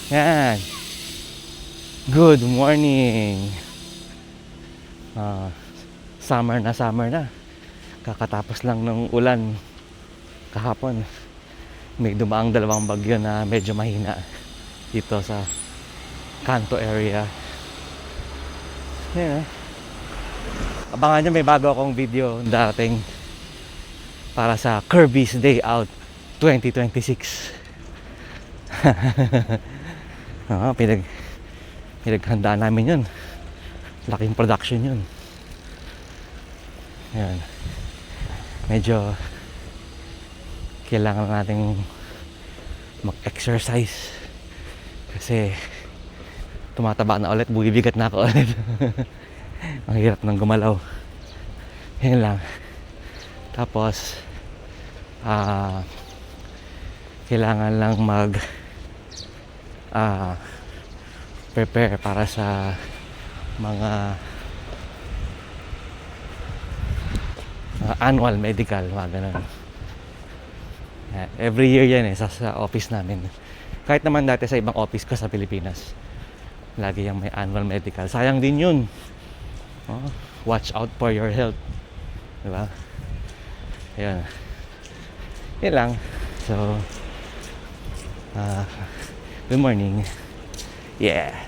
Yan. Good morning. Summer na. Kakatapos lang ng ulan kahapon. May dumaang dalawang bagyo na medyo mahina dito sa Kanto area. Yan. Abangan nyo, may bago akong video dating para sa Kirby's Day Out 2026. Pinaghandaan namin yun. Laking production yun. Yan. Medyo kailangan nating mag-exercise kasi tumataba na ulit, bumibigat na ako ulit. Ang hirap ng gumalaw. Yan lang. Tapos kailangan lang prepare para sa mga annual medical, mga ganun. Every year yan sa office namin. Kahit naman dati sa ibang office ko sa Pilipinas, lagi yung may annual medical. Sayang din yun. Watch out for your health, diba? Ayun. Yan lang. So good morning. Yeah.